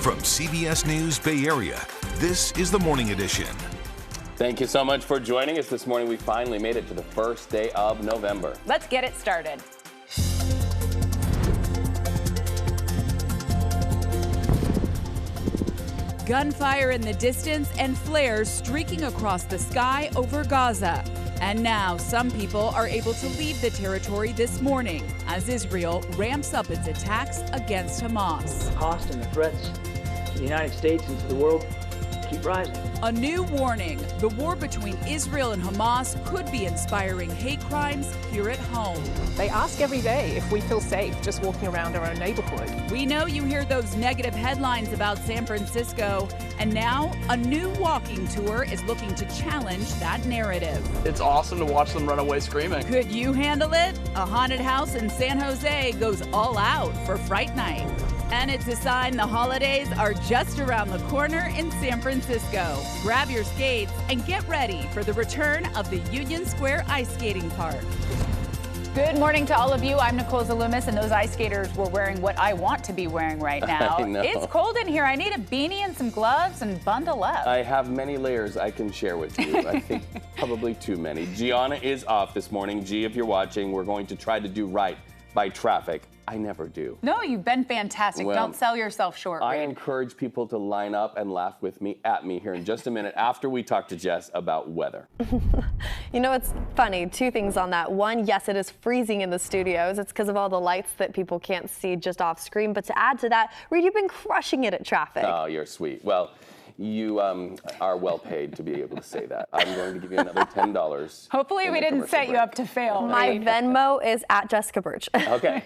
From CBS News Bay Area, this is the Morning Edition. Thank you so much for joining us this morning. We finally made it to the first day of November. Let's get it started. Gunfire in the distance and flares streaking across the sky over Gaza. And now some people are able to leave the territory this morning as Israel ramps up its attacks against Hamas. The cost and the threats to the United States and to the world keep rising. A new warning. The war between Israel and Hamas could be inspiring hate crimes here at home. They ask every day if we feel safe just walking around our own neighborhood. We know you hear those negative headlines about San Francisco, and now a new walking tour is looking to challenge that narrative. It's awesome to watch them run away screaming. Could you handle it? A haunted house in San Jose goes all out for Fright Night. And it's a sign the holidays are just around the corner in San Francisco. Grab your skates and get ready for the return of the Union Square Ice Skating Park. Good morning to all of you. I'm Nicole Zalumis, and those ice skaters were wearing what I want to be wearing right now. I know. It's cold in here. I need a beanie and some gloves and bundle up. I have many layers I can share with you. I think probably too many. Gianna is off this morning. G, if you're watching, we're going to try to do right by traffic. I never do. No, you've been fantastic. Well, don't sell yourself short. I Reed. encourage people to line up and laugh with me at me here in just a minute after we talk to Jess about weather. You know, it's funny. Two things on that. One, yes, it is freezing in the studios. It's because of all the lights that people can't see just off screen. But to add to that, Reed, you've been crushing it at traffic. Oh, you're sweet. Well, you are well paid to be able to say that. I'm going to give you another $10. Hopefully we didn't set you up to fail. My Reed. Venmo is at Jessica Birch. Okay.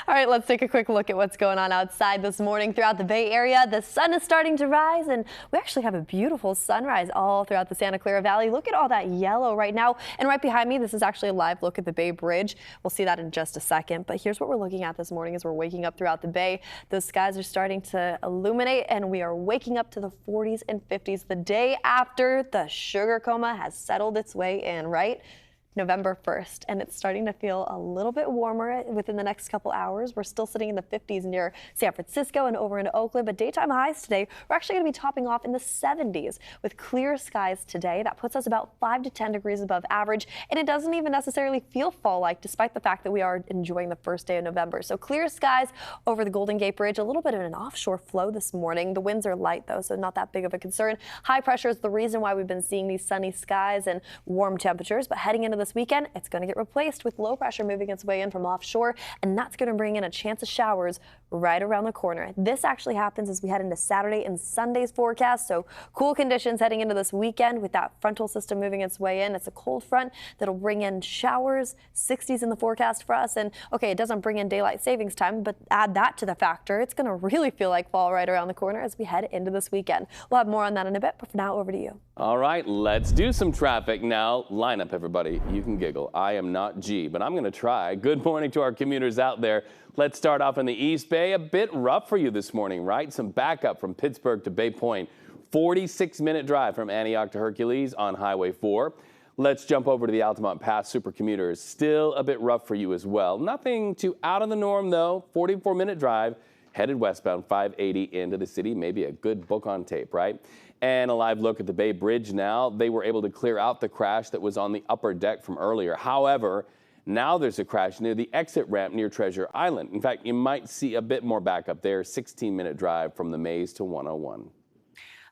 All right, let's take a quick look at what's going on outside this morning throughout the Bay Area. The sun is starting to rise, and we actually have a beautiful sunrise all throughout the Santa Clara Valley. Look at all that yellow right now. And right behind me, this is actually a live look at the Bay Bridge. We'll see that in just a second. But here's what we're looking at this morning as we're waking up throughout the Bay. Those skies are starting to illuminate, and we are waking up to the 40s and 50s the day after the sugar coma has settled its way in, right? November 1st, and it's starting to feel a little bit warmer within the next couple hours. We're still sitting in the 50s near San Francisco and over in Oakland, but daytime highs today, we're actually going to be topping off in the 70s with clear skies today. That puts us about 5 to 10 degrees above average, and it doesn't even necessarily feel fall-like despite the fact that we are enjoying the first day of November. So clear skies over the Golden Gate Bridge, a little bit of an offshore flow this morning. The winds are light though, so not that big of a concern. High pressure is the reason why we've been seeing these sunny skies and warm temperatures, but heading into this weekend, it's going to get replaced with low pressure moving its way in from offshore, and that's going to bring in a chance of showers right around the corner. This actually happens as we head into Saturday and Sunday's forecast, so cool conditions heading into this weekend with that frontal system moving its way in. It's a cold front that'll bring in showers, 60s in the forecast for us, and okay, it doesn't bring in daylight savings time, but add that to the factor, it's going to really feel like fall right around the corner as we head into this weekend. We'll have more on that in a bit, but for now, over to you. All right, let's do some traffic now. Line up, everybody. You can giggle. I am not G, but I'm going to try. Good morning to our commuters out there. Let's start off in the East Bay. A bit rough for you this morning, right? Some backup from Pittsburgh to Bay Point. 46-minute drive from Antioch to Hercules on Highway 4. Let's jump over to the Altamont Pass super commuters. Still a bit rough for you as well. Nothing too out of the norm, though. 44-minute drive headed westbound 580 into the city. Maybe a good book on tape, right? And a live look at the Bay Bridge now. They were able to clear out the crash that was on the upper deck from earlier. However, now there's a crash near the exit ramp near Treasure Island. In fact, you might see a bit more backup there. 16-minute drive from the Maze to 101.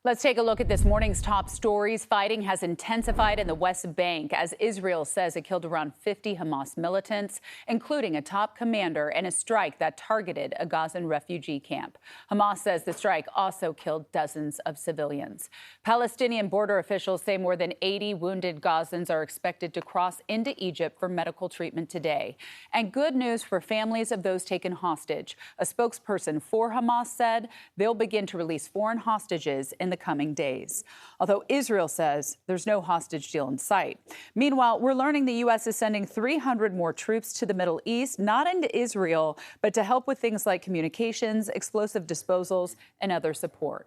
Let's take a look at this morning's top stories. Fighting has intensified in the West Bank as Israel says it killed around 50 Hamas militants, including a top commander, in a strike that targeted a Gazan refugee camp. Hamas says the strike also killed dozens of civilians. Palestinian border officials say more than 80 wounded Gazans are expected to cross into Egypt for medical treatment today. And good news for families of those taken hostage. A spokesperson for Hamas said they'll begin to release foreign hostages in the coming days, although Israel says there's no hostage deal in sight. Meanwhile, we're learning the U.S. is sending 300 more troops to the Middle East, not into Israel, but to help with things like communications, explosive disposals, and other support.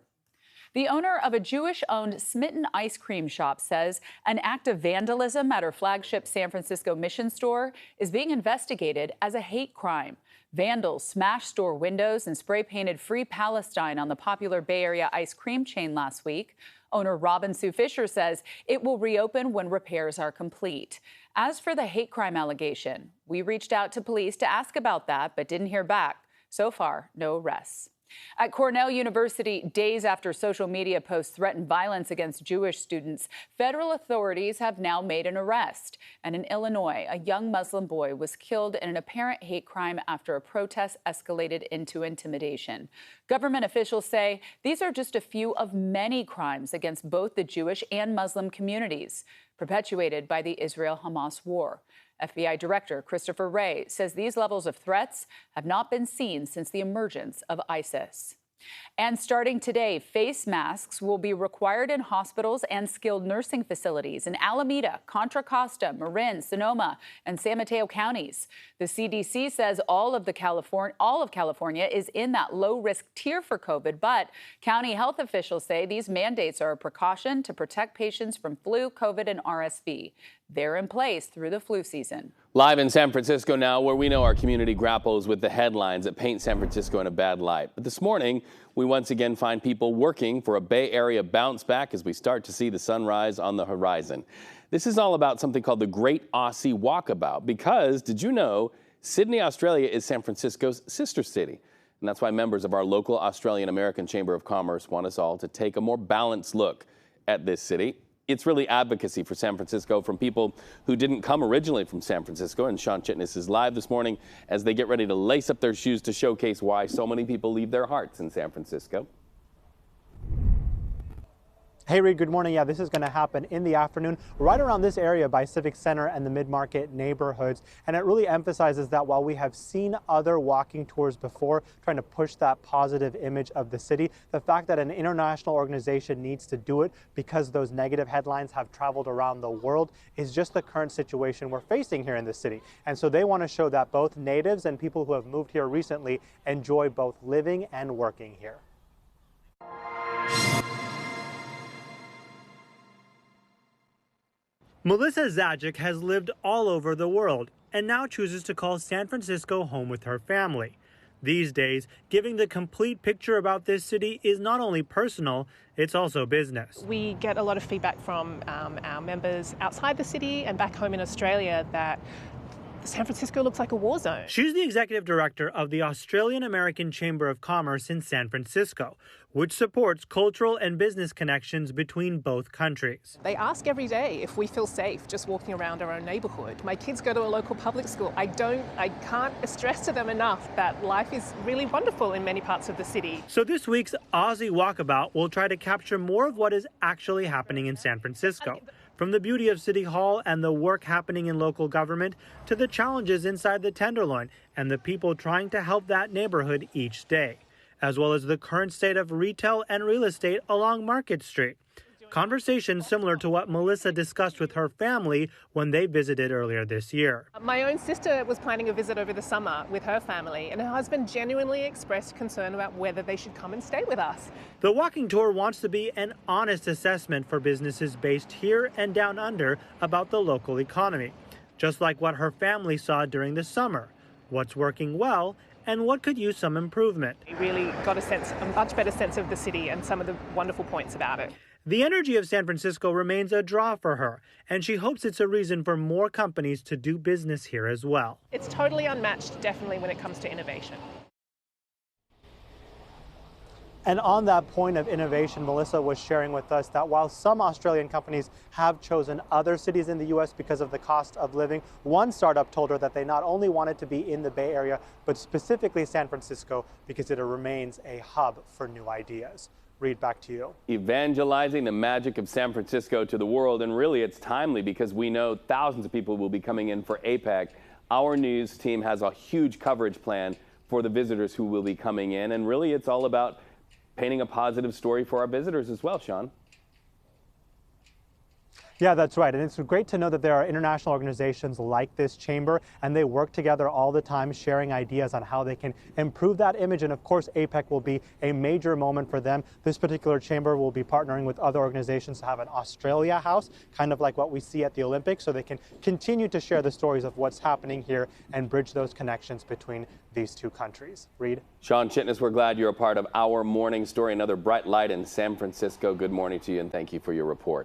The owner of a Jewish-owned Smitten ice cream shop says an act of vandalism at her flagship San Francisco Mission store is being investigated as a hate crime. Vandals smashed store windows and spray painted Free Palestine on the popular Bay Area ice cream chain last week. Owner Robin Sue Fisher says it will reopen when repairs are complete. As for the hate crime allegation, we reached out to police to ask about that, but didn't hear back. So far, no arrests. At Cornell University, days after social media posts threatened violence against Jewish students, federal authorities have now made an arrest. And in Illinois, a young Muslim boy was killed in an apparent hate crime after a protest escalated into intimidation. Government officials say these are just a few of many crimes against both the Jewish and Muslim communities, perpetuated by the Israel-Hamas war. FBI Director Christopher Wray says these levels of threats have not been seen since the emergence of ISIS. And starting today, face masks will be required in hospitals and skilled nursing facilities in Alameda, Contra Costa, Marin, Sonoma, and San Mateo counties. The CDC says all of California is in that low-risk tier for COVID, but county health officials say these mandates are a precaution to protect patients from flu, COVID, and RSV. They're in place through the flu season. Live in San Francisco now, where we know our community grapples with the headlines that paint San Francisco in a bad light. But this morning, we once again find people working for a Bay Area bounce back as we start to see the sunrise on the horizon. This is all about something called the Great Aussie Walkabout, because did you know Sydney, Australia is San Francisco's sister city? And that's why members of our local Australian American Chamber of Commerce want us all to take a more balanced look at this city. It's really advocacy for San Francisco from people who didn't come originally from San Francisco. And Sean Chitness is live this morning as they get ready to lace up their shoes to showcase why so many people leave their hearts in San Francisco. Hey Reed, good morning. Yeah, this is going to happen in the afternoon right around this area by Civic Center and the mid-market neighborhoods. And it really emphasizes that while we have seen other walking tours before trying to push that positive image of the city, the fact that an international organization needs to do it because those negative headlines have traveled around the world is just the current situation we're facing here in the city. And so they want to show that both natives and people who have moved here recently enjoy both living and working here. Melissa Zajic has lived all over the world and now chooses to call San Francisco home with her family. These days, giving the complete picture about this city is not only personal, it's also business. We get a lot of feedback from our members outside the city and back home in Australia that San Francisco looks like a war zone. She's the executive director of the Australian American Chamber of Commerce in San Francisco, which supports cultural and business connections between both countries. They ask every day if we feel safe just walking around our own neighborhood. My kids go to a local public school. I can't stress to them enough that life is really wonderful in many parts of the city. So this week's Aussie Walkabout will try to capture more of what is actually happening in San Francisco. From the beauty of City Hall and the work happening in local government to the challenges inside the Tenderloin and the people trying to help that neighborhood each day, as well as the current state of retail and real estate along Market Street. Conversations similar to what Melissa discussed with her family when they visited earlier this year. My own sister was planning a visit over the summer with her family, and her husband genuinely expressed concern about whether they should come and stay with us. The walking tour wants to be an honest assessment for businesses based here and down under about the local economy, just like what her family saw during the summer, what's working well, and what could use some improvement. We really got a much better sense of the city and some of the wonderful points about it. The energy of San Francisco remains a draw for her, and she hopes it's a reason for more companies to do business here as well. It's totally unmatched, definitely, when it comes to innovation. And on that point of innovation, Melissa was sharing with us that while some Australian companies have chosen other cities in the U.S. because of the cost of living, one startup told her that they not only wanted to be in the Bay Area, but specifically San Francisco because it remains a hub for new ideas. Reed, back to you. Evangelizing the magic of San Francisco to the world, and really it's timely because we know thousands of people will be coming in for APEC. Our news team has a huge coverage plan for the visitors who will be coming in, and really it's all about painting a positive story for our visitors as well, Sean. Yeah, that's right. And it's great to know that there are international organizations like this chamber, and they work together all the time, sharing ideas on how they can improve that image. And of course, APEC will be a major moment for them. This particular chamber will be partnering with other organizations to have an Australia House, kind of like what we see at the Olympics, so they can continue to share the stories of what's happening here and bridge those connections between these two countries. Reed? Sean Chitness, we're glad you're a part of our morning story. Another bright light in San Francisco. Good morning to you, and thank you for your report.